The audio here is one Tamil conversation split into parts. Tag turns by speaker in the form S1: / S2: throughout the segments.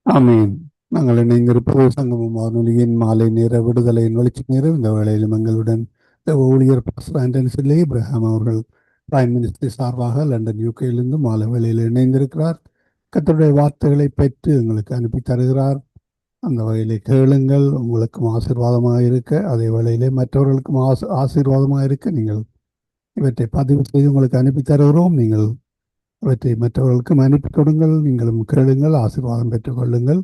S1: ஆமீன். நாங்கள் இணைந்திருப்பது சங்கமம் வானொலியின் மாலை நேர விடுதலையின் வெளிச்ச நேரம். இந்த வேளையிலும் எங்களுடன் ஊழியர் பாஸ்டர் ஆண்டனி சில்லை இப்ராஹிம் அவர்கள் பிரைம் மினிஸ்டர் சார்பாக லண்டன் யூகேயிலிருந்து மாலை வேளையில் இணைந்திருக்கிறார். கர்த்தருடைய வார்த்தைகளை பெற்று எங்களுக்கு அனுப்பி தருகிறார். அந்த வகையிலே கேளுங்கள், உங்களுக்கும் ஆசீர்வாதமாக இருக்க, அதே வேளையிலே மற்றவர்களுக்கும் ஆசீர்வாதமாக இருக்க நீங்கள் இவற்றை பதிவு செய்து உங்களுக்கு அனுப்பி தருகிறோம். நீங்கள் அவற்றை மற்றவர்களுக்கும் அனுப்பி கொடுங்கள். நீங்களும் கேளுங்கள், ஆசீர்வாதம் பெற்றுக் கொள்ளுங்கள்.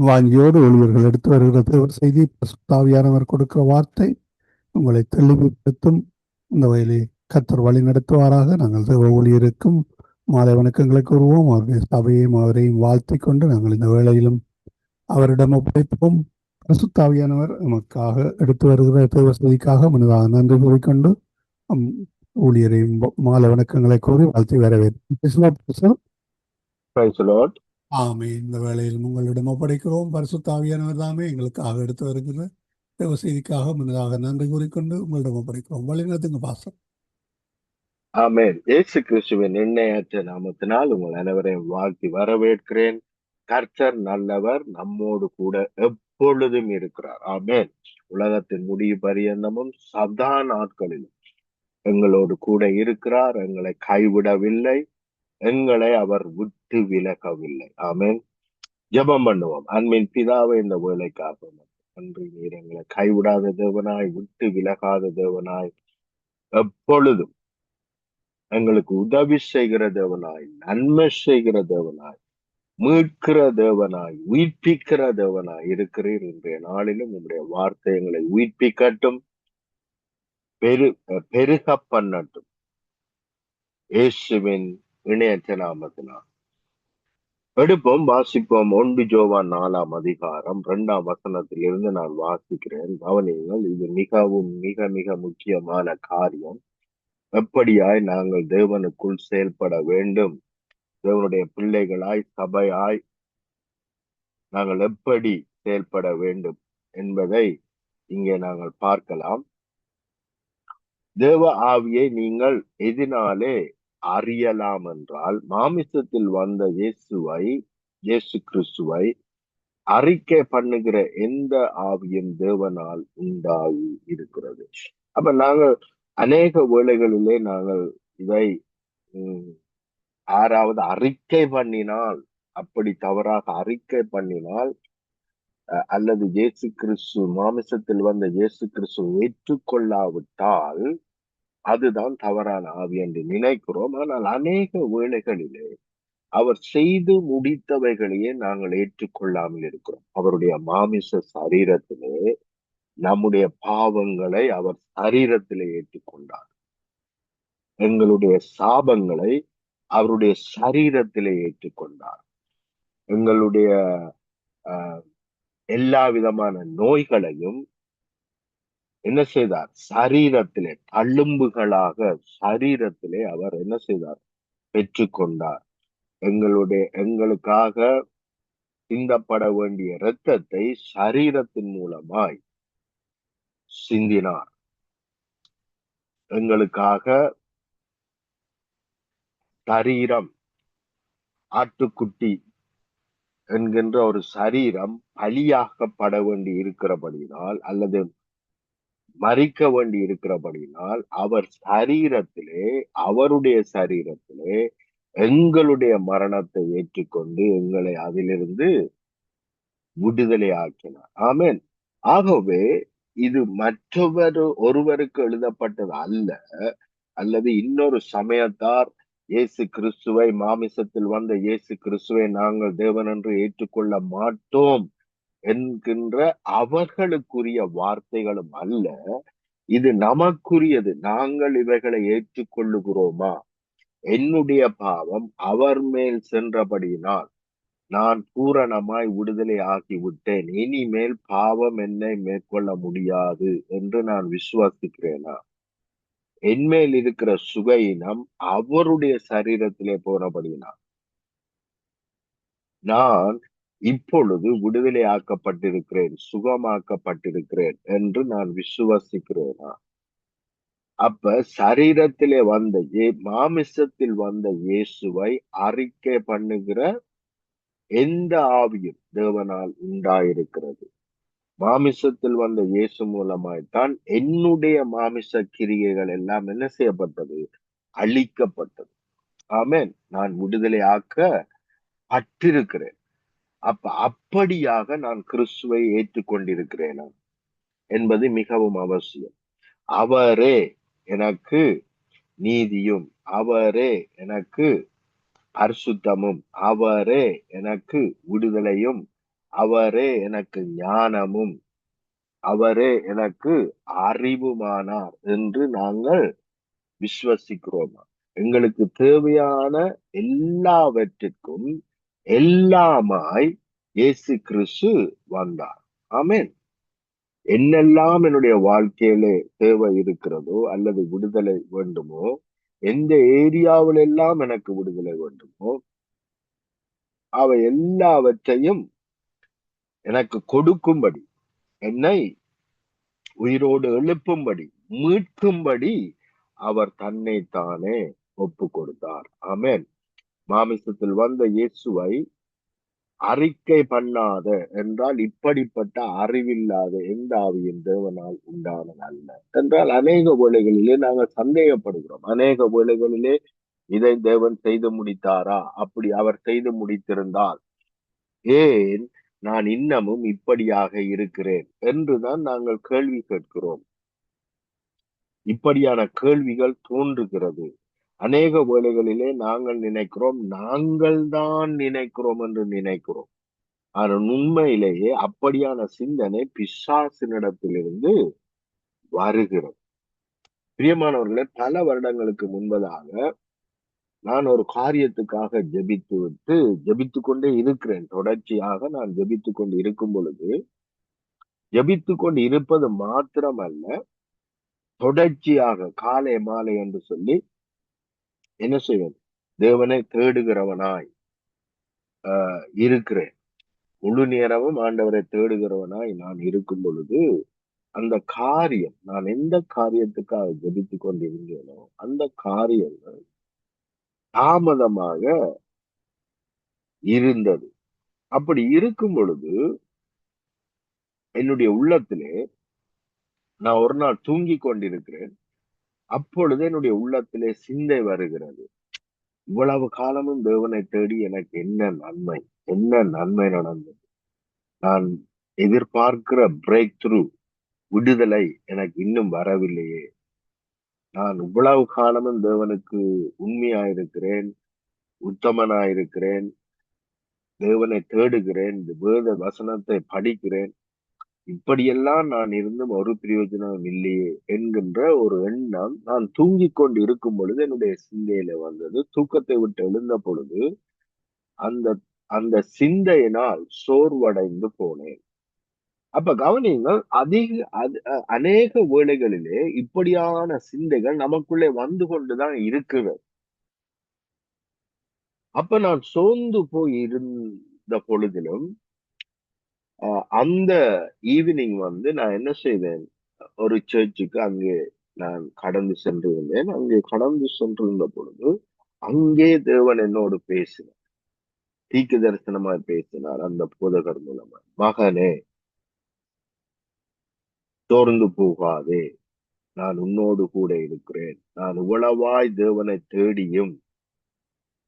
S1: வாஞ்சியோடு ஊழியர்கள் எடுத்து வருகிறது ஒரு செய்தி, பரிசுத்தாவியானவர் கொடுக்கிற வார்த்தை உங்களை தெளிவுபடுத்தும். இந்த வகையிலே கர்த்தர் வழி நடத்துவாராக. நாங்கள் தேவ ஊழியருக்கும் மாலை வணக்கங்களை கூறுவோம். அவருடைய சபையையும் அவரையும் வாழ்த்திக் கொண்டு நாங்கள் இந்த வேளையிலும் அவரிடம் ஒப்படைப்போம். பரிசுத்தாவியானவர் நமக்காக எடுத்து வருகிற தேவ செய்திக்காக முன்னதாக நன்றி கூறிக்கொண்டு நம் ஊழியரையும் மாலை வணக்கங்களை கூறி வாழ்த்தி வரவேற்போம்.
S2: Praise the Lord.
S1: ஆமே. இந்த வேளையில் உங்களிடம் ஒப்படைக்கிறோம். பரிசுத்தாவியானவர் தாமே எங்களுக்காக எடுத்து வருகிற தேவ செய்திக்காக முன்னதாக நன்றி கூறிக்கொண்டு உங்களிடம் ஒப்படைக்கிறோம். வழிநடத்துங்க பாசம்.
S2: ஆமென். இயேசு கிறிஸ்துவின் எண்ணெயற்ற நாமத்தினால் உங்கள் அனைவரையும் வாழ்த்தி வரவேற்கிறேன். கர்த்தர் நல்லவர், நம்மோடு கூட எப்பொழுதும் இருக்கிறார். ஆமென். உலகத்தின் முடிவு பரியந்தமும் சதா நாட்களிலும் எங்களோடு கூட இருக்கிறார். எங்களை கைவிடவில்லை, எங்களை அவர் விட்டு விலகவில்லை. ஆமென். ஜெபம் பண்ணுவோம். அன்பின் பிதாவே, இந்த வேலைக்காக நன்றி. நீர் எங்களை கைவிடாத தேவனாய், விட்டு விலகாத தேவனாய், எப்பொழுதும் எங்களுக்கு உதவி செய்கிற தேவனாய், நன்மை செய்கிற தேவனாய், மீட்கிற தேவனாய், உயிர்ப்பிக்கிற தேவனாய் இருக்கிறீர். இன்றைய நாளிலும் உங்களுடைய வார்த்தை எங்களை உயிர்ப்பிக்கட்டும், பெருக பண்ணட்டும். இயேசுவின் இணையற்ற நாமத்தினால் எடுப்போம், வாசிப்போம். 1 யோவான் 4ஆம் அதிகாரம் 2ஆம் வசனத்திலிருந்து நான் வாசிக்கிறேன். கவனியுங்கள். இது மிகவும் மிக மிக முக்கியமான காரியம். எப்படியாய் நாங்கள் தேவனுக்குள் செயல்பட வேண்டும், தேவனுடைய பிள்ளைகளாய், சபையாய் நாங்கள் எப்படி செயல்பட வேண்டும் என்பதை இங்கே நாங்கள் பார்க்கலாம். தேவ ஆவியை நீங்கள் எதினாலே அறியலாம் என்றால், மாமிசத்தில் வந்த இயேசு கிறிஸ்துவை அறிக்கை பண்ணுகிற எந்த ஆவியும் தேவனால் உண்டாகி இருக்கிறது. அப்ப நாங்கள் அநேக வேளைகளிலே நாங்கள் இதை யாராவது அறிக்கை பண்ணினால், அப்படி தவறாக அறிக்கை பண்ணினால், அல்லது இயேசு கிறிஸ்து மாமிசத்தில் வந்த இயேசு கிறிஸ்து ஏற்றுக்கொள்ளாவிட்டால் அதுதான் தவறான ஆவி என்று நினைக்கிறோம். ஆனால் அநேக வேளைகளிலே அவர் செய்து முடித்தவைகளையே நாங்கள் ஏற்றுக்கொள்ளாமல் இருக்கிறோம். அவருடைய மாமிச சரீரத்திலே நம்முடைய பாவங்களை அவர் சரீரத்திலே ஏற்றுக்கொண்டார். எங்களுடைய சாபங்களை அவருடைய சரீரத்திலே ஏற்றுக்கொண்டார். எங்களுடைய எல்லா விதமான நோய்களையும் என்ன செய்தார்? சரீரத்திலே தழும்புகளாக சரீரத்திலே அவர் என்ன செய்தார்? பெற்றுக்கொண்டார். எங்களுக்காக சிந்தப்பட வேண்டிய இரத்தத்தை சரீரத்தின் மூலமாய் சிந்தினார். எங்களுக்காக சரீரம், ஆட்டுக்குட்டி என்கின்ற ஒரு சரீரம் பலியாக்கப்பட வேண்டி இருக்கிறபடினால், அல்லது மறிக்க வேண்டி இருக்கிறபடினால், அவர் சரீரத்திலே, அவருடைய சரீரத்திலே எங்களுடைய மரணத்தை ஏற்றுக்கொண்டு எங்களை அதிலிருந்து விடுதலை ஆக்கினார். ஆமென். ஆகவே இது ஒருவருக்கு எழுதப்பட்டது அல்ல, அல்லது இன்னொரு சமயத்தார் இயேசு கிறிஸ்துவை, மாமிசத்தில் வந்த இயேசு கிறிஸ்துவை நாங்கள் தேவன் என்று ஏற்றுக்கொள்ள மாட்டோம் என்கின்ற அவர்களுக்குரிய வார்த்தைகளும் அல்ல. இது நமக்குரியது. நாங்கள் இவைகளை ஏற்றுக்கொள்ளுகிறோமா? என்னுடைய பாவம் அவர் மேல் சென்றபடியினால் நான் பூரணமாய் விடுதலை ஆகிவிட்டேன், இனிமேல் பாவம் என்னை மேற்கொள்ள முடியாது என்று நான் விசுவாசிக்கிறேனா? என்மேல் இருக்கிற சுகையினம் அவருடைய சரீரத்திலே போனபடியினால் நான் இப்பொழுது விடுதலை ஆக்கப்பட்டிருக்கிறேன், சுகமாக்கப்பட்டிருக்கிறேன் என்று நான் விசுவாசிக்கிறேனா? அப்ப சரீரத்திலே வந்த, மாமிசத்தில் வந்த இயேசுவை அறிக்கை பண்ணுகிற எந்த ஆவியும் தேவனால் உண்டாயிருக்கிறது. மாமிசத்தில் வந்த இயேசு மூலமாய்த்தான் என்னுடைய மாமிச கிரியைகள் எல்லாம் என்ன செய்யப்பட்டது? அழிக்கப்பட்டது. ஆமென். நான் விடுதலை ஆக்க பட்டிருக்கிறேன். அப்படியாக நான் கிறிஸ்துவை ஏற்றுக்கொண்டிருக்கிறேனா என்பது மிகவும் அவசியம். அவரே எனக்கு நீதியும், அவரே எனக்கு பரிசுத்தமும், அவரே எனக்கு விடுதலையும், அவரே எனக்கு ஞானமும், அவரே எனக்கு அறிவுமானார் என்று நாங்கள் விசுவசிக்கிறோமா? எங்களுக்கு தேவையான எல்லாவற்றிற்கும் எல்லாமாய் இயேசு கிறிஸ்து வந்தார். ஆமென். என்னெல்லாம் என்னுடைய வாழ்க்கையிலே தேவை இருக்கிறதோ அல்லது விடுதலை வேண்டுமோ, எந்த ஏரியாவில் எல்லாம் எனக்கு விடுதலை வேண்டுமோ, அவை எல்லாவற்றையும் எனக்கு கொடுக்கும்படி, என்னை உயிரோடு எழுப்பும்படி, மீட்கும்படி அவர் தன்னை தானே ஒப்பு கொடுத்தார். ஆமென். மாமிசத்தில் வந்த இயேசுவை அறிக்கை பண்ணாத என்றால் இப்படிப்பட்ட அறிவில்லாத எந்த ஆவியின் தேவனால் உண்டானது அல்ல என்றால் அநேக வேளைகளிலே நாங்கள் சந்தேகப்படுகிறோம். அநேக வேளைகளிலே இதை தேவன் செய்து முடித்தாரா? அப்படி அவர் செய்து முடித்திருந்தால் ஏன் நான் இன்னமும் இப்படியாக இருக்கிறேன் என்றுதான் நாங்கள் கேள்வி கேட்கிறோம். இப்படியான கேள்விகள் தோன்றுகிறது. அநேக வேளைகளிலே நாங்கள் நினைக்கிறோம் என்று நினைக்கிறோம். ஆனால் உண்மையிலேயே அப்படியான சிந்தனை பிசாசினிடத்திலிருந்து வருகிறது. பிரியமானவர்களே, பல வருடங்களுக்கு முன்பதாக நான் ஒரு காரியத்துக்காக ஜெபித்துக் கொண்டே இருக்கிறேன். தொடர்ச்சியாக நான் ஜெபித்துக் கொண்டு இருக்கும் பொழுது, ஜெபித்துக் கொண்டு இருப்பது மாத்திரமல்ல, தொடர்ச்சியாக காலை மாலை என்று சொல்லி என்ன செய்வேன்? தேவனை தேடுகிறவனாய் இருக்கிறேன். முழு நேரமும் ஆண்டவரை தேடுகிறவனாய் நான் இருக்கும் பொழுது, அந்த காரியம், நான் எந்த காரியத்துக்காக ஜெபித்துக் கொண்டிருந்தேனோ அந்த காரியங்கள் தாமதமாக இருந்தது. அப்படி இருக்கும் பொழுது என்னுடைய உள்ளத்திலே நான் ஒரு நாள் தூங்கிக் கொண்டிருக்கிறேன். அப்பொழுது என்னுடைய உள்ளத்திலே சிந்தை வருகிறது. இவ்வளவு காலமும் தேவனை தேடி எனக்கு என்ன நன்மை நடந்தது? நான் எதிர்பார்க்கிற பிரேக் த்ரூ, விடுதலை எனக்கு இன்னும் வரவில்லையே. நான் இவ்வளவு காலமும் தேவனுக்கு உண்மையாயிருக்கிறேன், உத்தமனாயிருக்கிறேன், தேவனை தேடுகிறேன், இந்த வேத வசனத்தை படிக்கிறேன். இப்படியெல்லாம் நான் இருந்தும் ஒரு பிரயோஜனம் இல்லையே என்கின்ற ஒரு எண்ணம் நான் தூங்கிக் கொண்டு இருக்கும் பொழுது என்னுடைய சிந்தையில வந்தது. தூக்கத்தை விட்டு எழுந்த பொழுது அந்த அந்த சிந்தையினால் சோர்வடைந்து போனேன். அப்ப கவனியுங்கள், அநேக வேளைகளிலே இப்படியான சிந்தைகள் நமக்குள்ளே வந்து கொண்டுதான் இருக்குது. அப்ப நான் சோர்ந்து போய் இருந்த பொழுதிலும் அந்த ஈவினிங் நான் என்ன செய்தேன்? ஒரு சர்ச்சுக்கு அங்கே நான் கடந்து சென்றிருந்தேன். அங்கே கடந்து சென்றிருந்த பொழுது அங்கே தேவன் என்னோடு பேசினார். தீர்க்க தரிசனமாய் பேசினார் அந்த போதகர் மூலமா. மகனே, சோர்ந்து போகாதே, நான் உன்னோடு கூட இருக்கிறேன். நான் இவ்வளவாய் தேவனை தேடியும்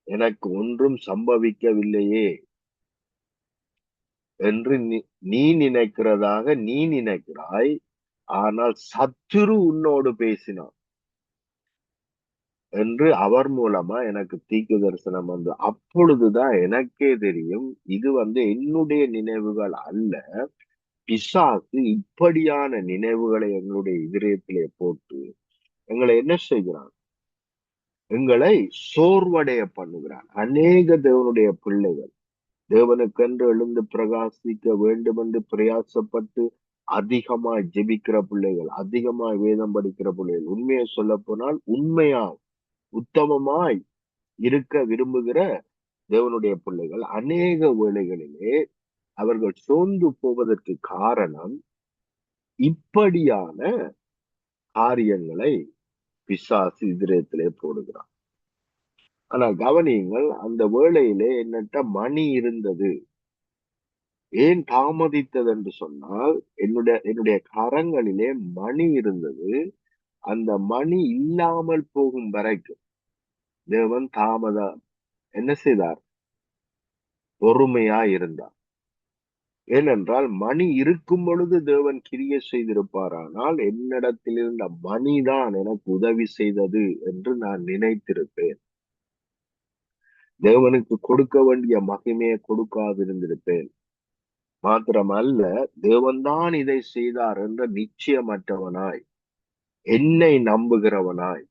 S2: எனக்கு ஒன்றும் சம்பவிக்கவில்லையே என்று நீ நினைக்கிறாய். ஆனால் சத்துரு உன்னோடு பேசினான் என்று அவர் மூலமா எனக்கு தீர்க்க தரிசனம் வந்து, அப்பொழுதுதான் எனக்கே தெரியும், இது என்னுடைய நினைவுகள் அல்ல. பிசாசு இப்படியான நினைவுகளை எங்களுடைய இதயத்திலே போட்டு எங்களை என்ன செய்கிறான்? எங்களை சோர்வடைய பண்ணுகிறான். அநேக தேவனுடைய பிள்ளைகள் தேவனுக்கென்று எழுந்து பிரகாசிக்க வேண்டும் என்று பிரயாசப்பட்டு அதிகமாய் ஜெபிக்கிற பிள்ளைகள், அதிகமாய் வேதம் படிக்கிற பிள்ளைகள், உண்மையை சொல்ல போனால் உத்தமமாய் இருக்க விரும்புகிற தேவனுடைய பிள்ளைகள் அநேக வேளைகளிலே அவர்கள் சோர்ந்து போவதற்கு காரணம் இப்படியான காரியங்களை பிசாசு இதயத்திலே போடுகிறான். ஆனால் கவனியுங்கள், அந்த வேளையிலே என்னட்ட மணி இருந்தது. ஏன் தாமதித்தது என்று சொன்னால், என்னுடைய கரங்களிலே மணி இருந்தது. அந்த மணி இல்லாமல் போகும் வரைக்கும் தேவன் என்ன செய்தார்? பொறுமையா இருந்தார். ஏனென்றால் மணி இருக்கும் பொழுது தேவன் கிரியை செய்திருப்பாரானால், என்னிடத்தில் இருந்த மணிதான் எனக்கு உதவி செய்தது என்று நான் நினைத்திருப்பேன். தேவனுக்கு கொடுக்க வேண்டிய மகிமையை கொடுக்காதிருந்திருப்பேன். மாத்திரமல்ல, தேவன்தான் இதை செய்தார் என்ற நிச்சயமற்றவனாய், என்னை நம்புகிறவனாய்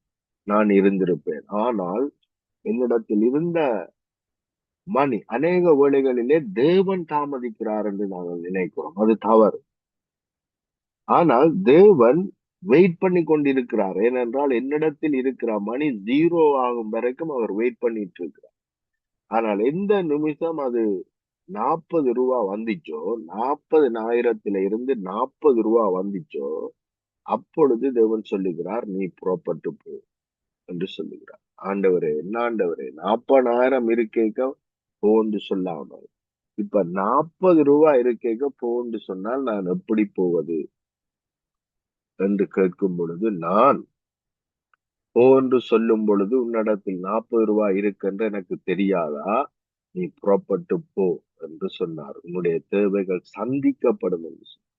S2: நான் இருந்திருப்பேன். ஆனால் என்னிடத்தில் இருந்த மணி அநேக வேளைகளிலே தேவன் தாமதிக்கிறார் என்று நாங்கள் நினைக்கிறோம். அது தவறு. ஆனால் தேவன் வெயிட் பண்ணி கொண்டிருக்கிறார். ஏனென்றால் என்னிடத்தில் இருக்கிற மணி 0 ஆகும் வரைக்கும் அவர் வெயிட் பண்ணிட்டு இருக்கிறார். ஆனால் எந்த நிமிஷம் அது 40 ரூபா வந்துச்சோ, 40,000 இருந்து 40 ரூபா வந்துச்சோ, அப்பொழுது தேவன் சொல்லுகிறார், நீ புறப்பட்டு போ என்று சொல்லுகிறார். ஆண்டவரே, என்ன ஆண்டவரே, 40,000 இருக்கேக்க போன்னு சொல்லாமல், இப்ப 40 ரூபா இருக்கேக்க போன்னு சொன்னால் நான் எப்படி போவது என்று கேட்கும் பொழுது, நான் போ என்று சொல்லும் பொழுது, உன்னிடத்தில் 40 ரூபாய் இருக்கென்று எனக்கு தெரியாதா? நீ புறப்பட்டு போ என்று சொன்னார். உன்னுடைய தேவைகள் சந்திக்கப்படும் என்று சொன்னார்.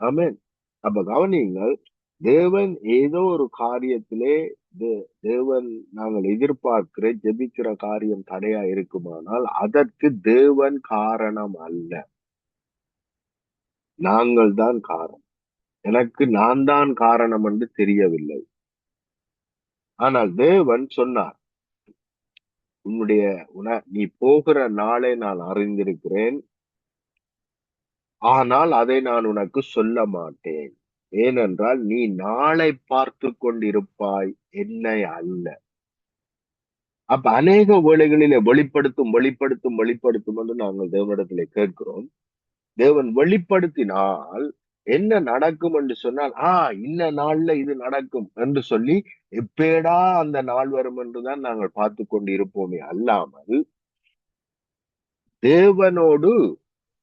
S2: ஆமென். அப்ப கவனியுங்கள், தேவன் ஏதோ ஒரு காரியத்திலே தேவன் நாங்கள் எதிர்பார்க்கிற ஜெபிக்கிற காரியம் தடையா இருக்குமானால், அதற்கு தேவன் காரணம் அல்ல. நாங்கள் தான் காரணம். எனக்கு நான் தான் காரணம் என்று தெரியவில்லை. ஆனால் தேவன் சொன்னார், நீ போகிற நாளை நான் அறிந்திருக்கிறேன். ஆனால் அதை நான் உனக்கு சொல்ல மாட்டேன். ஏனென்றால் நீ நாளை பார்த்து கொண்டிருப்பாய், என்னை அல்ல. அப்ப அநேக வேளைகளிலே வெளிப்படுத்தும் வெளிப்படுத்தும் வெளிப்படுத்தும் என்று நாங்கள் தேவனிடத்திலே கேட்கிறோம். தேவன் வெளிப்படுத்தினால் என்ன நடக்கும் என்று சொன்னால், இந்த நாள்ல இது நடக்கும் என்று சொல்லி எப்பேடா அந்த நாள் வரும் என்றுதான் நாங்கள் பார்த்து கொண்டு இருப்போமே அல்லாமல், தேவனோடு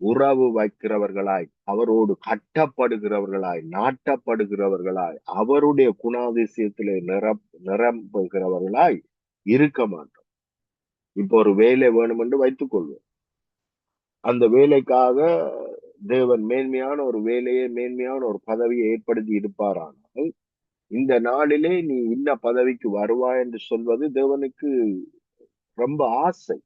S2: உறவு வைக்கிறவர்களாய், அவரோடு கட்டப்படுகிறவர்களாய், நாட்டப்படுகிறவர்களாய், அவருடைய குணாதிசயத்திலே நிரம்புகிறவர்களாய் இருக்க மாட்டோம். இப்போ ஒரு வேலை வேணும் என்று வைத்துக் கொள்வோம். அந்த வேலைக்காக தேவன் மேன்மையான ஒரு வேலையை, மேன்மையான ஒரு பதவியை ஏற்படுத்தி இருப்பாரானால், இந்த நாளிலே நீ இன்ன பதவிக்கு வருவாய் என்று சொல்வது தேவனுக்கு ரொம்ப ஆசை.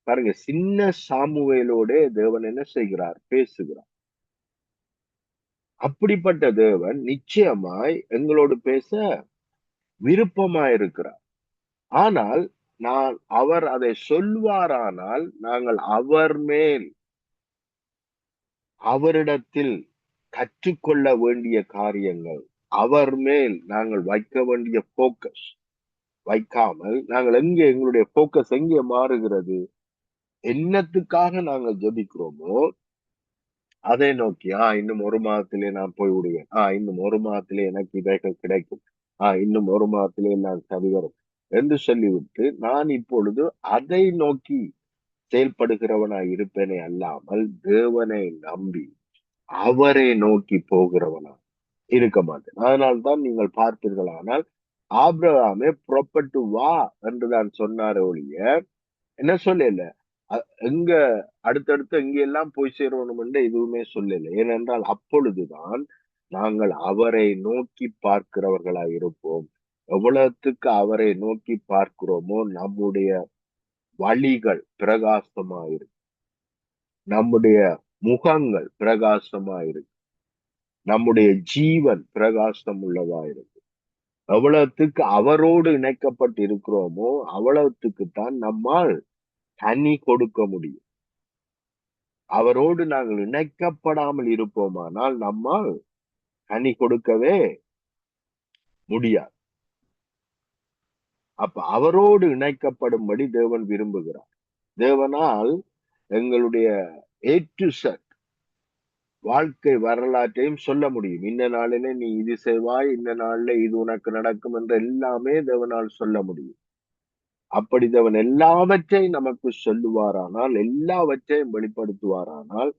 S2: பாருங்க, சின்ன சாமுவேலோட தேவன் என்ன செய்கிறார்? பேசுகிறார். அப்படிப்பட்ட தேவன் நிச்சயமாய் எங்களோடு பேச விருப்பமாயிருக்கிறார். ஆனால் அவர் அதை சொல்வாரானால், நாங்கள் அவரிடத்தில் கற்றுக்கொள்ள வேண்டிய காரியங்கள், அவர் மேல் நாங்கள் வைக்க வேண்டிய போக்கஸ் வைக்காமல், நாங்கள் எங்களுடைய போக்கஸ் எங்கே மாறுகிறது? என்னத்துக்காக நாங்கள் ஜெபிக்கிறோமோ அதை நோக்கி, இன்னும் 1 மாதத்திலே நான் போய் விடுவேன். இன்னும் 1 மாதத்திலே எனக்கு இவைகள் கிடைக்கும். இன்னும் 1 மாதத்திலே நான் சரி வரும் என்று சொல்லிவிட்டு, நான் இப்பொழுது அதை நோக்கி செயல்படுகிறவனாய் இருப்பேனே அல்லாமல், தேவனை நம்பி அவரை நோக்கி போகிறவனா இருக்க மாட்டேன். அதனால்தான் நீங்கள் பார்ப்பீர்களானால், ஆபிரகாமே புறப்பட்டு வா என்றுதான் சொன்னாரே ஒழிய, என்ன சொல்லல, எங்க அடுத்தடுத்து எங்க எல்லாம் போய் சேரணும் என்று எதுவுமே சொல்லல. ஏனென்றால் அப்பொழுதுதான் நாங்கள் அவரை நோக்கி பார்க்கிறவர்களாய் இருப்போம். எவ்வளவுக்கு அவரை நோக்கி பார்க்கிறோமோ, நம்முடைய வழிகள் பிரகாசமாயிருக்கு, நம்முடைய முகங்கள் பிரகாசமாயிருக்கு, நம்முடைய ஜீவன் பிரகாசம் உள்ளதாயிருக்கு. எவ்வளவுக்கு அவரோடு இணைக்கப்பட்டு இருக்கிறோமோ, அவ்வளவுக்கு தான் நம்மால் கனி கொடுக்க முடியும். அவரோடு நாங்கள் இணைக்கப்படாமல் இருப்போமானால் நம்மால் கனி கொடுக்கவே முடியாது. அப்ப அவரோடு இணைக்கப்படும்படி தேவன் விரும்புகிறார். தேவனால் எங்களுடைய A to Z வாழ்க்கை வரலாற்றையும் சொல்ல முடியும். இந்த நாளிலே நீ இது செய்வாய், இந்த நாள்ல இது உனக்கு நடக்கும் என்று எல்லாமே தேவனால் சொல்ல முடியும். அப்படி தேவன் எல்லாவற்றையும் நமக்கு சொல்லுவாரானால், எல்லாவற்றையும் வெளிப்படுத்துவாரானால்,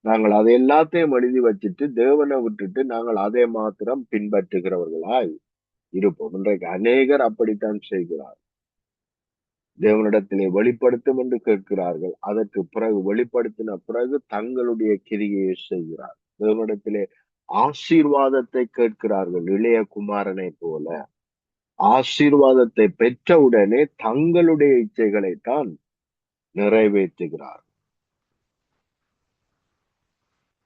S2: நாங்கள் அதை எல்லாத்தையும் எழுதி வச்சுட்டு தேவனை விட்டுட்டு நாங்கள் அதை மாத்திரம் பின்பற்றுகிறவர்களாய் இருப்போம். இன்றைக்கு அநேகர் அப்படித்தான் செய்கிறார். தேவனிடத்திலே வெளிப்படுத்தும் என்று கேட்கிறார்கள். அதற்கு பிறகு வெளிப்படுத்தின பிறகு தங்களுடைய கிரியையை செய்கிறார். தேவனிடத்திலே ஆசீர்வாதத்தை கேட்கிறார்கள். இளைய குமாரனை போல ஆசீர்வாதத்தை பெற்றவுடனே தங்களுடைய இச்சைகளை தான் நிறைவேற்றுகிறார்.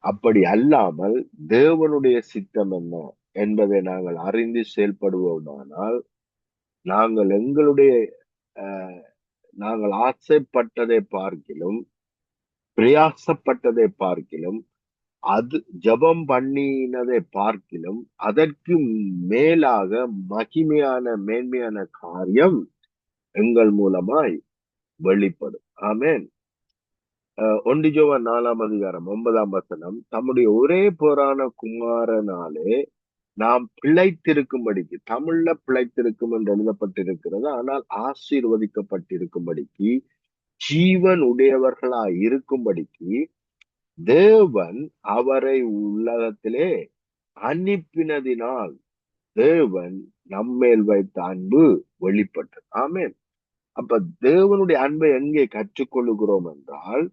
S2: அப்படி அல்லாமல் தேவனுடைய சித்தம் என்ன என்பதை நாங்கள் அறிந்து செயல்படுவோமானால், நாங்கள் எங்களுடைய நாங்கள் ஆசைப்பட்டதை பார்க்கிலும் பிரயாசப்பட்டதை பார்க்கிலும் அது ஜெபம் பண்ணினதை பார்க்கிலும் அதற்கு மேலாக மகிமையான மேன்மையான காரியம் எங்கள் மூலமாய் வெளிப்படும். ஆமென். 1 யோவான் 4 அதிகாரம் 9 தம்முடைய ஒரே பேரான குமாரனாலே நாம் பிழைத்திருக்கும்படிக்கு, தமிழ்ல பிழைத்திருக்கும் என்று எழுதப்பட்டிருக்கிறது, ஆனால் ஆசீர்வதிக்கப்பட்டிருக்கும்படிக்கு, ஜீவன் உடையவர்களாய் இருக்கும்படிக்கு தேவன் அவரை உலகத்திலே அனுப்பினதினால் தேவன் நம்மேல் வைத்த அன்பு வெளிப்பட்டது. ஆமென். அப்ப தேவனுடைய அன்பை எங்கே கற்றுக்கொள்ளுகிறோம் என்றால்,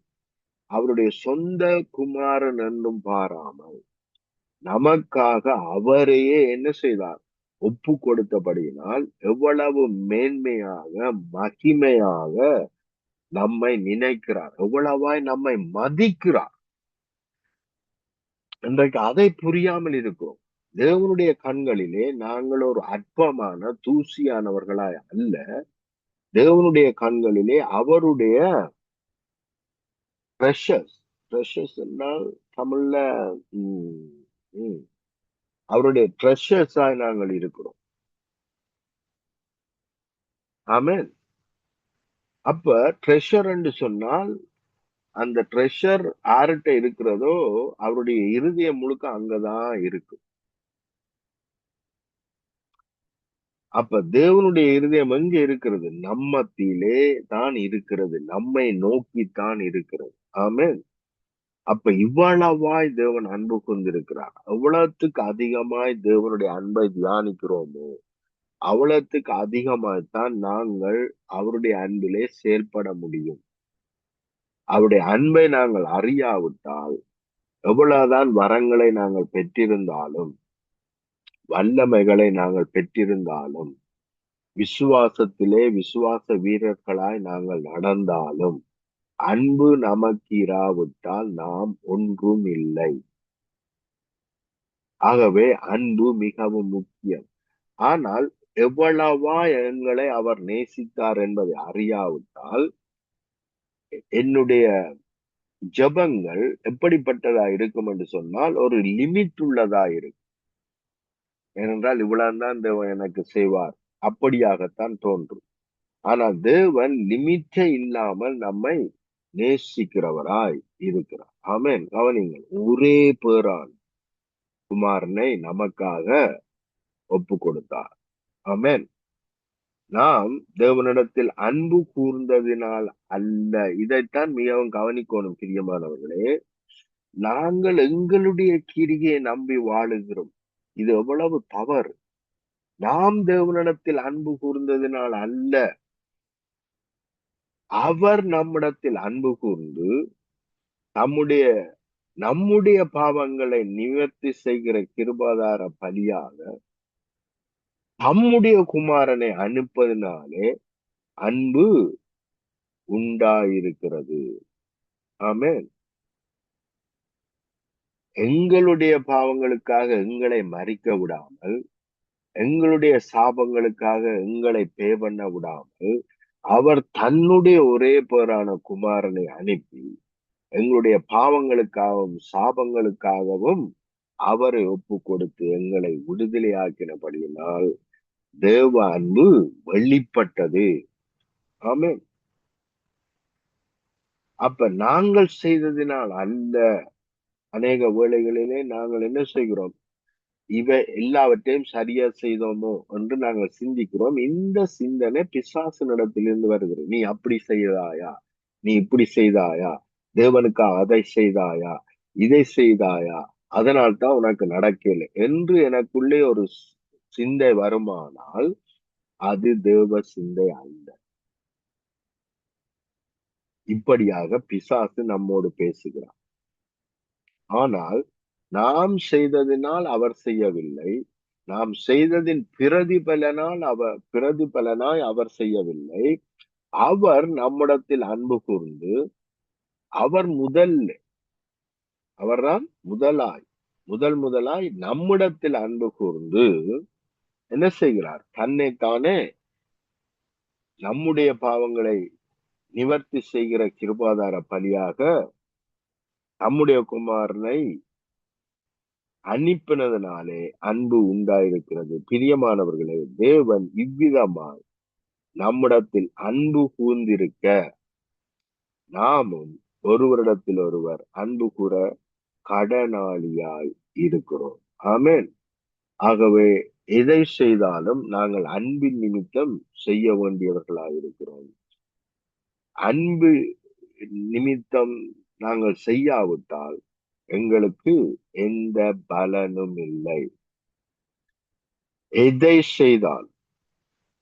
S2: அவருடைய சொந்த குமாரன் என்றும் பாராமல் நமக்காக அவரையே என்ன செய்தார்? ஒப்பு கொடுத்தபடியினால் எவ்வளவு மேன்மையாக மகிமையாக நம்மை நினைக்கிறார், எவ்வளவாய் நம்மை மதிக்கிறார். இன்றைக்கு அதை புரியாமல் இருக்கிறோம். தேவனுடைய கண்களிலே நாங்கள் ஒரு அற்பமான தூசியானவர்களாய் அல்ல, தேவனுடைய கண்களிலே அவருடைய ப்ரெஷஸ், ப்ரெஷஸ் என்றால் தமிழ்ல அவருடைய ட்ரெஷர்ஸாய் நாங்கள் இருக்கிறோம். ஆமென். அப்ப ட்ரெஷர் என்று சொன்னால் அந்த ட்ரெஷர் யார்கிட்ட இருக்கிறதோ அவருடைய இருதயம் முழுக்க அங்கதான் இருக்கு. அப்ப தேவனுடைய இருதயம் எங்க இருக்கிறது? நம்ம மத்தியிலே தான் இருக்கிறது, நம்மை நோக்கித்தான் இருக்கிறது. ஆமென். அப்ப இவ்வளவாய் தேவன் அன்பு கொண்டிருக்கிறார். எவ்வளவுக்கு அதிகமாய் தேவனுடைய அன்பை தியானிக்கிறோமோ அவ்வளவுக்கு அதிகமாய்த்தான் நாங்கள் அவருடைய அன்பிலே செயல்பட முடியும். அவருடைய அன்பை நாங்கள் அறியாவிட்டால் எவ்வளவுதான் வரங்களை நாங்கள் பெற்றிருந்தாலும், வல்லமைகளை நாங்கள் பெற்றிருந்தாலும், விசுவாசத்திலே விசுவாச வீரர்களாய் நாங்கள் நடந்தாலும், அன்பு நமக்கு இராவிட்டால் நாம் ஒன்றும் இல்லை. ஆகவே அன்பு மிகவும் முக்கியம். ஆனால் எவ்வளவா எங்களை அவர் நேசித்தார் என்பதை அறியாவிட்டால் என்னுடைய ஜெபங்கள் எப்படிப்பட்டதா இருக்கும் என்று சொன்னால் ஒரு லிமிட் உள்ளதா இருக்கும். ஏனென்றால் இவ்வளவுதான் தேவன் எனக்கு செய்வார் அப்படியாகத்தான் தோன்றும். ஆனால் தேவன் லிமிட்டே இல்லாமல் நம்மை நேசிக்கிறவராய் இருக்கிறார். ஆமென். கவனிங்கள், ஒரே பேரான் குமாரனை நமக்காக ஒப்பு கொடுத்தார். ஆமென். நாம் தேவனிடத்தில் அன்பு கூர்ந்ததினால் அல்ல. இதைத்தான் மிகவும் கவனிக்கணும் பிரியமானவர்களே. நாங்கள் எங்களுடைய கிரியை நம்பி வாழுகிறோம். இது எவ்வளவு தவறு. நாம் தேவனிடத்தில் அன்பு கூர்ந்ததினால் அல்ல, அவர் நம்மிடத்தில் அன்பு கூர்ந்து நம்முடைய பாவங்களை நிவர்த்தி செய்கிற கிருபாதார பலியாக நம்முடைய குமாரனை அனுப்பதினாலே அன்பு உண்டாயிருக்கிறது. ஆமென். எங்களுடைய பாவங்களுக்காக எங்களை மரிக்க விடாமல், எங்களுடைய சாபங்களுக்காக எங்களை பே பண்ண விடாமல், அவர் தன்னுடைய ஒரே பேரான குமாரனை அனுப்பி எங்களுடைய பாவங்களுக்காகவும் சாபங்களுக்காகவும் அவரை ஒப்பு கொடுத்து எங்களை விடுதலையாக்கினபடியினால் தேவ அன்பு வெளிப்பட்டது. ஆமென். அப்ப நாங்கள் செய்ததினால் அல்ல, அநேக வேளைகளிலே நாங்கள் என்ன செய்கிறோம்? இவை எல்லாவற்றையும் சரியா செய்தோமோ என்று நாங்கள் சிந்திக்கிறோம். இந்த சிந்தனை பிசாசினிடத்திலிருந்து வருகிறது. நீ அப்படி செய்தாயா? நீ இப்படி செய்தாயா? தேவனுக்கு அதை செய்தாயா? இதை செய்தாயா? அதனால் தான் உனக்கு நடக்கல என்று எனக்குள்ளே ஒரு சிந்தை வருமானால் அது தேவ சிந்தை அல்ல. இப்படியாக பிசாசு நம்மோடு பேசுகிறார். ஆனால் நாம் செய்ததினால் அவர் செய்யவில்லை. நாம் செய்ததின் பிரதிபலனாய் அவர் செய்யவில்லை. அவர் நம்மிடத்தில் அன்பு கூர்ந்து, அவர்தான் முதலாய் நம்மிடத்தில் அன்பு கூர்ந்து என்ன செய்கிறார்? தன்னைத்தானே நம்முடைய பாவங்களை நிவர்த்தி செய்கிற கிருபாதார பலியாக நம்முடைய குமாரனை அனுப்பினதினாலே அன்பு உண்டாயிருக்கிறது. பிரியமானவர்களே, தேவன் இவ்விதமாய் நம்மிடத்தில் அன்பு கூர்ந்திருக்க நாமும் ஒருவரிடத்தில் ஒருவர் அன்பு கூற கடனாளியாய் இருக்கிறோம். ஆமென். ஆகவே எதை செய்தாலும் நாங்கள் அன்பின் நிமித்தம் செய்ய வேண்டியவர்களாய் இருக்கிறோம். அன்பு நிமித்தம் நாங்கள் செய்யாவிட்டால் எங்களுக்கு எந்த பலனும் இல்லை. எதை செய்தால்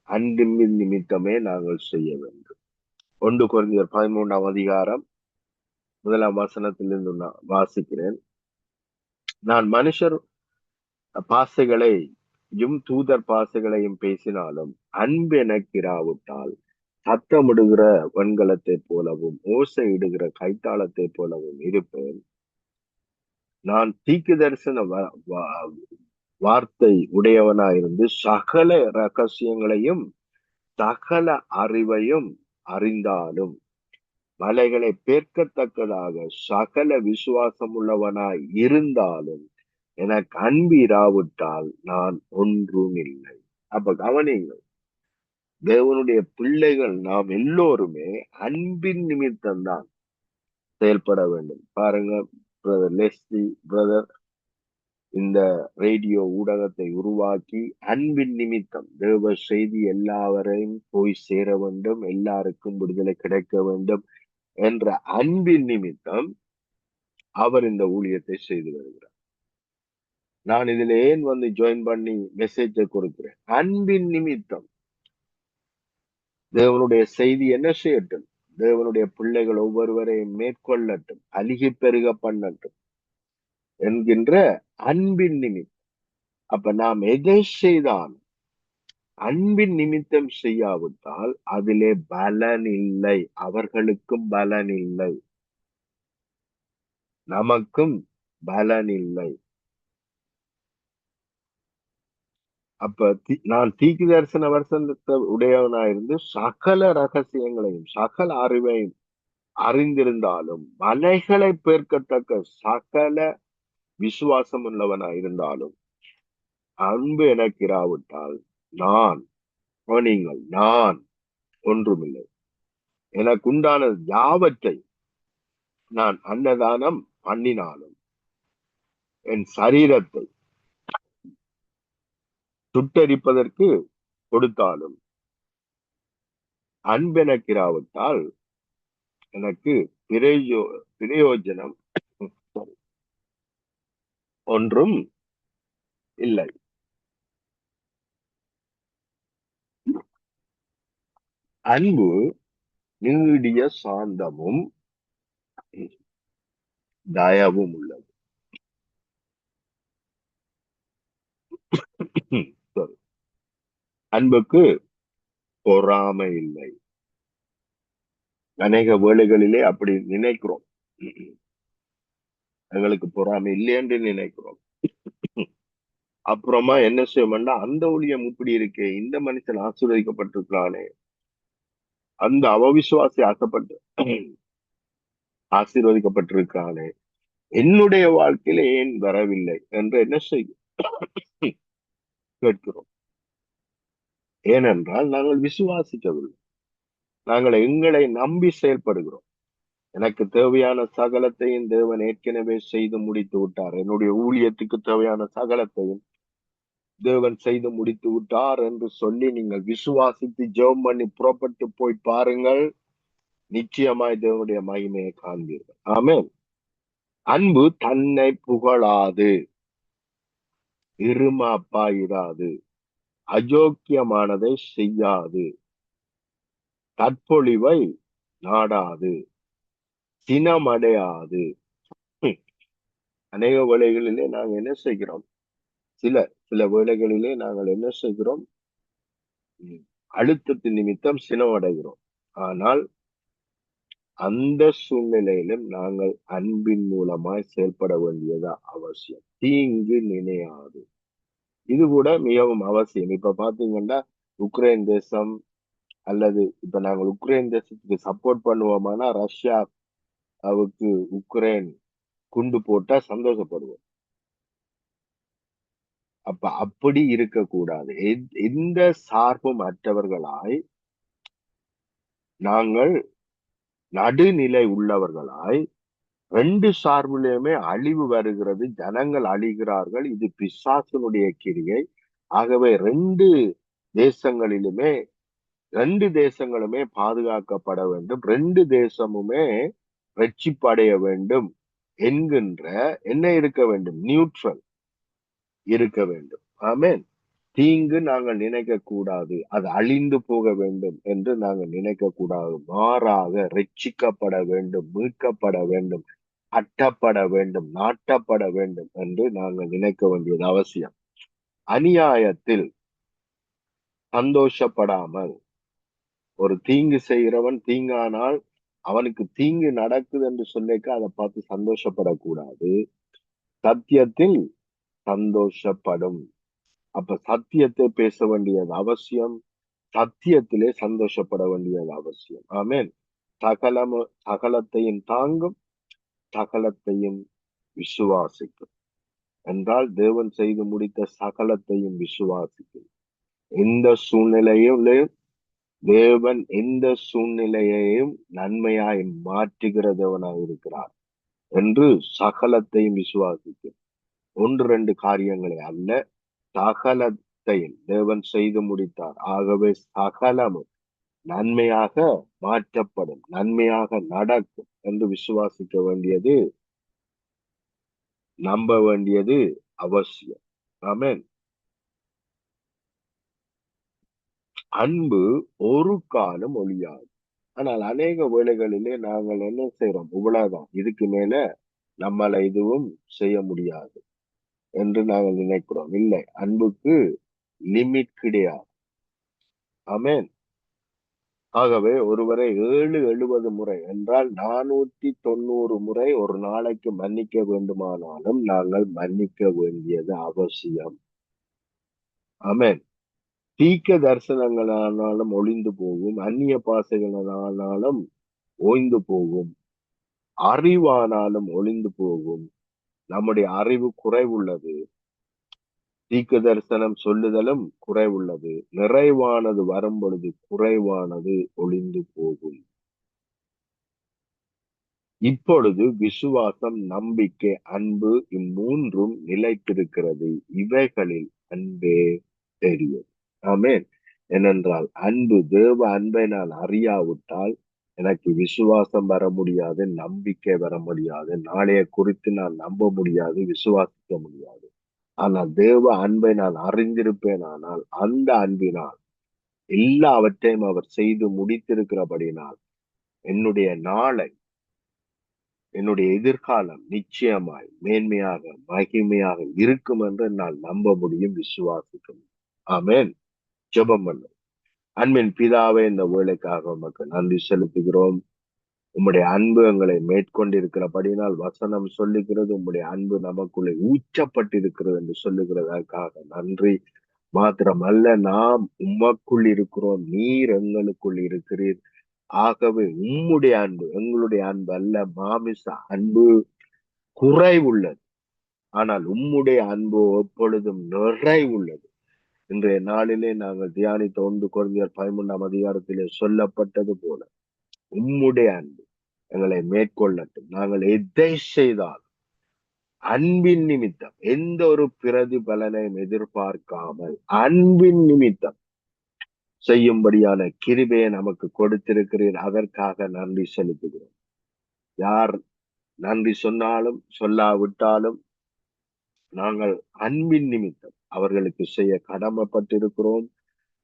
S2: அன்பின் நிமித்தமே நாங்கள் செய்ய வேண்டும். 1 கொரிந்தியர் 13ஆம் அதிகாரம் 1ஆம் வசனத்திலிருந்து நான் வாசிக்கிறேன். நான் மனுஷர் பாசைகளையும் தூதர் பாசைகளையும் பேசினாலும் அன்பு எனக்கு இராவிட்டால் சத்தமிடுகிற வெண்கலத்தை போலவும் ஓசை இடுகிற கைத்தாளத்தை போலவும் இருப்பேன். நான் தீக்கு தரிசன வார்த்தை உடையவனாயிருந்து சகல ரகசியங்களையும் சகல அறிவையும் அறிந்தாலும் மலைகளை பேர்க்கத்தக்கதாக சகல விசுவாசம் உள்ளவனாய் இருந்தாலும் எனக்கு அன்பு இராவிட்டால் நான் ஒன்றும் இல்லை. அப்ப கவனிங்கள், தேவனுடைய பிள்ளைகள் நாம் எல்லோருமே அன்பின் நிமித்தம் தான் செயல்பட வேண்டும். பாருங்க, பிரதர் லெஸ்லி பிரதர் இந்த ரேடியோ ஊடகத்தை உருவாக்கி அன்பின் நிமித்தம் தேவ செய்தி எல்லாவரையும் போய் சேர வேண்டும், எல்லாருக்கும் விடுதலை கிடைக்க வேண்டும் என்ற அன்பின் நிமித்தம் அவர் இந்த ஊழியத்தை செய்து வருகிறார். நான் இதுல ஏன் ஜாயின் பண்ணி மெசேஜை கொடுக்கிறேன்? அன்பின் நிமித்தம் தேவனுடைய செய்தி என்ன செய்யட்டும்? தேவனுடைய பிள்ளைகள் ஒவ்வொருவரையும் மேற்கொள்ளட்டும், அழுகி பெருக பண்ணட்டும் என்கின்ற அன்பின் நிமித்தம். அப்ப நாம் எதை செய்தால் அன்பின் நிமித்தம் செய்யாவிட்டால் அதிலே பலன் இல்லை. அவர்களுக்கும் பலன் இல்லை, நமக்கும் பலன் இல்லை. அப்ப நான் தீக்கு தரிசன வருஷத்தை உடையவனாயிருந்து சகல ரகசியங்களையும் சகல அறிவையும் அறிந்திருந்தாலும் மலைகளை பேர்க்கத்தக்க சகல விசுவாசம் உள்ளவனாயிருந்தாலும் அன்பு எனக்கு இராவிட்டால் நான் ஒன்றுமில்லை. எனக்கு உண்டான யாவற்றை நான் அன்னதானம் பண்ணினாலும் என் சரீரத்தை சுட்டரிப்பதற்கு கொடுத்தாலும் அன்பு எனக்கு இராவிட்டால் எனக்கு பிரயோஜனம் ஒன்றும் இல்லை. அன்பு நீடிய சாந்தமும் தயவும் உள்ளது. அன்புக்கு பொறாமை இல்லை. அநேக வேளைகளிலே அப்படி நினைக்கிறோம், எங்களுக்கு பொறாமை இல்லை என்று நினைக்கிறோம். அப்புறமா என்ன செய்வோம்னா, அந்த ஊழியம் இப்படி இருக்கே, இந்த மனுஷன் ஆசீர்வதிக்கப்பட்டிருக்கிறானே, அந்த அவவிசுவாசி ஆசீர்வதிக்கப்பட்டிருக்கானே, என்னுடைய வாழ்க்கையில ஏன் வரவில்லை என்று என்ன செய்யும் கேட்கிறோம். ஏனென்றால் நாங்கள் விசுவாசிக்கவில்லை, நாங்கள் எங்களை நம்பி செயல்படுகிறோம். எனக்கு தேவையான சகலத்தையும் தேவன் ஏற்கனவே செய்து முடித்து விட்டார். என்னுடைய ஊழியத்துக்கு தேவையான சகலத்தையும் தேவன் செய்து முடித்து விட்டார் என்று சொல்லி நீங்கள் விசுவாசித்து ஜெபம் பண்ணி புறப்பட்டு போய் பாருங்கள். நிச்சயமாய் தேவனுடைய மகிமையை காண்பீர்கள். ஆமென். அன்பு தன்னை புகழாது, இருமாப்பாயிராது, அயோக்கியமானதை செய்யாது, தற்பொழிவை நாடாது, சினமடையாது. அநேக வேளைகளிலே நாங்கள் என்ன செய்கிறோம்? சில சில வேளைகளிலே நாங்கள் என்ன செய்கிறோம்? அழுத்தத்தின் நிமித்தம் சினமடைகிறோம். ஆனால் அந்த சூழ்நிலையிலும் நாங்கள் அன்பின் மூலமாய் செயல்பட வேண்டியது அவசியம். தீங்கு நினையாது. இது கூட மிகவும் அவசியம். இப்ப பாத்தீங்கன்னா உக்ரைன் தேசம் அல்லது இப்ப நாங்கள் உக்ரைன் தேசத்துக்கு சப்போர்ட் பண்ணுவோமானா ரஷ்யாவுக்கு உக்ரைன் குண்டு போட்டா சந்தோஷப்படுவோம். அப்ப அப்படி இருக்கக்கூடாது. எந்த சார்பும் அற்றவர்களாய் நாங்கள் நடுநிலை உள்ளவர்களாய், ரெண்டு சார்பிலுமே அழிவு வருகிறது, ஜனங்கள் அழிகிறார்கள். இது பிசாசனுடைய கிரியை. ஆகவே ரெண்டு தேசங்களுமே பாதுகாக்கப்பட வேண்டும், ரெண்டு தேசமுமே ரட்சிப்படைய வேண்டும் என்கின்ற என்ன இருக்க வேண்டும்? நியூட்ரல் இருக்க வேண்டும். ஆமென். தீங்கு நாங்கள் நினைக்க கூடாது, அது அழிந்து போக வேண்டும் என்று நாங்கள் நினைக்க கூடாது. மாறாக ரட்சிக்கப்பட வேண்டும், மீட்கப்பட வேண்டும், கட்டப்பட வேண்டும், நாட்டப்பட வேண்டும் என்று நாங்கள் நினைக்க வேண்டியது அவசியம். அநியாயத்தில் சந்தோஷப்படாமல், ஒரு தீங்கு செய்கிறவன் தீங்கானால் அவனுக்கு தீங்கு நடக்குது என்று சொல்லிக்க அதை பார்த்து சந்தோஷப்படக்கூடாது. சத்தியத்தில் சந்தோஷப்படும். அப்ப சத்தியத்தை பேச வேண்டியது அவசியம், சத்தியத்திலே சந்தோஷப்பட வேண்டியது அவசியம். ஆமென். சகலத்தையும் தாங்கும், சகலத்தையும் விசுவாசிக்கும் என்றால் தேவன் செய்து முடித்த சகலத்தையும் விசுவாசிக்கும். எந்த சூழ்நிலையிலும் தேவன் எந்த சூழ்நிலையையும் நன்மையாய் மாற்றுகிற தேவனாய் இருக்கிறார் என்று சகலத்தையும் விசுவாசிக்கும். ஒன்று ரெண்டு காரியங்களை அல்ல, சகலத்தையும் தேவன் செய்து முடித்தார். ஆகவே சகலமும் நன்மையாக மாற்றப்படும், நன்மையாக நடக்கும் என்று விசுவாசிக்க வேண்டியது, நம்ப வேண்டியது அவசியம். ஆமென். அன்பு ஒரு காலம் ஒழியாது. ஆனால் அநேக வேளைகளிலே நாங்கள் என்ன செய்யறோம்? இவ்வளவுதான், இதுக்கு மேல நம்மள எதுவும் செய்ய முடியாது என்று நாங்கள் நினைக்கிறோம். இல்லை, அன்புக்கு லிமிட் கிடையாது. ஆமென். ஆகவே ஒருவரை 70 முறை என்றால் 490 முறை ஒரு நாளைக்கு மன்னிக்க வேண்டுமானாலும் நாங்கள் மன்னிக்க வேண்டியது அவசியம். ஆமென். தீர்க்க தரிசனங்களானாலும் ஒளிந்து போகும், அந்நிய பாசைகளானாலும் ஓய்ந்து போகும், அறிவானாலும் ஒளிந்து போகும். நம்முடைய அறிவு குறைவுள்ளது, தீர்க்க தரிசனம் சொல்லுதலும் குறைவுள்ளது. நிறைவானது வரும் பொழுது குறைவானது ஒளிந்து போகும். இப்பொழுது விசுவாசம், நம்பிக்கை, அன்பு இம்மூன்றும் நிலைத்திருக்கிறது. இவைகளில் அன்பே தெரியும். ஆமென். ஏனென்றால் அன்பு, தேவ அன்பை நான் அறியாவிட்டால் எனக்கு விசுவாசம் வர முடியாது, நம்பிக்கை வர முடியாது, நாளைய குறித்து நான் நம்ப முடியாது, விசுவாசிக்க முடியாது. ஆனால் தேவ அன்பை நான் அறிந்திருப்பேன். ஆனால் அந்த அன்பினால் எல்லாவற்றையும் அவர் செய்து முடித்திருக்கிறபடினால் என்னுடைய நாளை, என்னுடைய எதிர்காலம் நிச்சயமாய் மேன்மையாக மகிமையாக இருக்கும் என்று நான் நம்ப முடியும், விசுவாசிக்க முடியும். ஆமென். ஜெபம் பண்ணும். அன்பின் பிதாவே, இந்த வேலைக்காக உமக்கு நன்றி செலுத்துகிறோம். உம்முடைய அன்பு எங்களை மேற்கொண்டிருக்கிறபடினால் வசனம் சொல்லுகிறது, உம்முடைய அன்பு நமக்குள்ளே ஊற்றப்பட்டிருக்கிறது என்று சொல்லுகிறதற்காக நன்றி. மாத்திரமல்ல, நாம் உமக்குள் இருக்கிறோம், நீர் எங்களுக்குள் இருக்கிறீர். ஆகவே உம்முடைய அன்பு எங்களுடைய அன்பு அல்ல, மாமிச அன்பு குறைவுள்ளது. ஆனால் உம்முடைய அன்பு எப்பொழுதும் நிறைவுள்ளது. இன்றைய நாளிலே நாங்கள் தியானித்த 1 கொரிந்தியர் 13 அதிகாரத்திலே சொல்லப்பட்டது போல உம்முடைய அன்பு எங்களை மேற்கொள்ளட்டும். நாங்கள் எதை செய்தால் அன்பின் நிமித்தம் எந்த ஒரு பிரதிபலனையும் எதிர்பார்க்காமல் அன்பின் நிமித்தம் செய்யும்படியான கிருபையை நமக்கு கொடுத்திருக்கிறீர். அதற்காக நன்றி செலுத்துகிறோம். யார் நன்றி சொன்னாலும் சொல்லாவிட்டாலும் நாங்கள் அன்பின் நிமித்தம் அவர்களுக்கு செய்ய கடமைப்பட்டிருக்கிறோம்.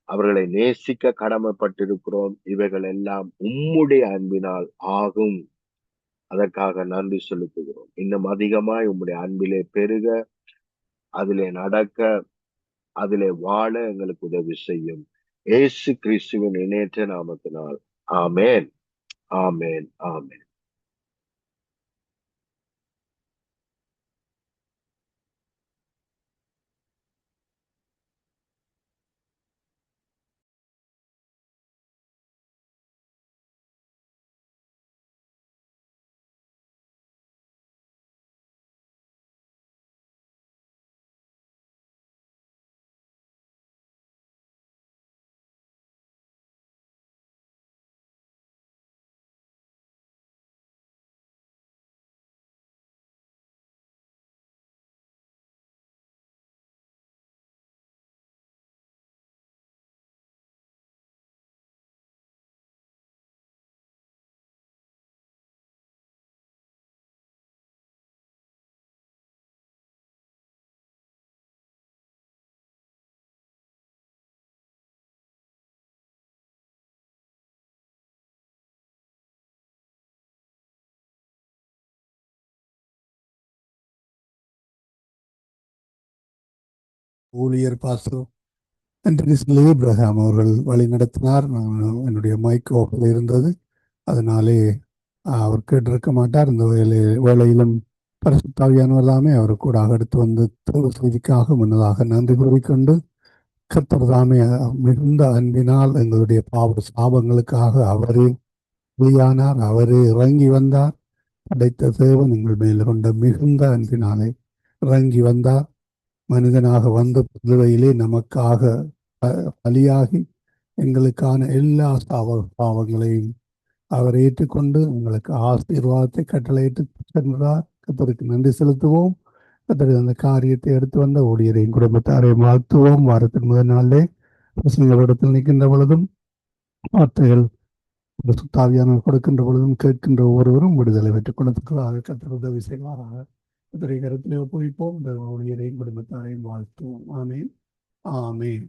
S2: அவர்களை நேசிக்க கடமைப்பட்டிருக்கிறோம். இவைகள் எல்லாம் உம்முடைய அன்பினால் ஆகும். அதற்காக நன்றி செலுத்துகிறோம். இன்னும் அதிகமாய் உம்முடைய அன்பிலே பெருக, அதிலே நடக்க, அதிலே வாழ எங்களுக்கு உதவி செய்யும். இயேசு கிறிஸ்துவின் இணையற்ற நாமத்தினால் ஆமென், ஆமென், ஆமென்.
S1: ஊழியர் பாஸ்டர் ஆண்டனி ஏப்ரஹாம் அவர்கள் வழி நடத்தினார். நான் என்னுடைய மைக் ஆஃபில் இருந்தது, அதனாலே அவர் கேட்டிருக்க மாட்டார். இந்த வேலையிலும் பரிசுத்தாவியானவர் தாமே அவர் கூட அடுத்து வந்து செய்திக்காக முன்னதாக நன்றி கூறிக்கொண்டு, கர்த்தர் தாமே மிகுந்த அன்பினால் எங்களுடைய பாவ சாபங்களுக்காக அவரே பலியானார், அவரே இறங்கி வந்தார். படைத்த தேவன் எங்கள் மேல் கொண்ட மிகுந்த அன்பினாலே இறங்கி வந்தார். மனிதனாக வந்த புதுவையிலே நமக்காக பலியாகி எங்களுக்கான எல்லா பாவங்களையும் அவர் ஏற்றுக்கொண்டு எங்களுக்கு ஆசீர்வாதத்தை கட்டளையிட்டு சென்றார். கர்த்தருக்கு நன்றி செலுத்துவோம். கர்த்தர் அந்த காரியத்தை எடுத்து வந்த ஊழியரையும் குடும்பத்தாரையும் வாழ்த்துவோம். வாரத்தின் முதல் நாளிலே பிரசங்களிடத்தில் நிற்கின்ற பொழுதும் வார்த்தைகள் சுத்தாவியானவர் கொடுக்கின்ற பொழுதும் கேட்கின்ற ஒவ்வொருவரும் விடுதலை பெற்றுக் கொண்டதுக்காக கர்த்தர் உதவி செய்வாராக. கர்த்தரை கருத்திலே ஒப்புவிப்போம். இந்த ஊழியரையும் குடும்பத்தாரையும் வாழ்த்துவோம். ஆமென், ஆமென்.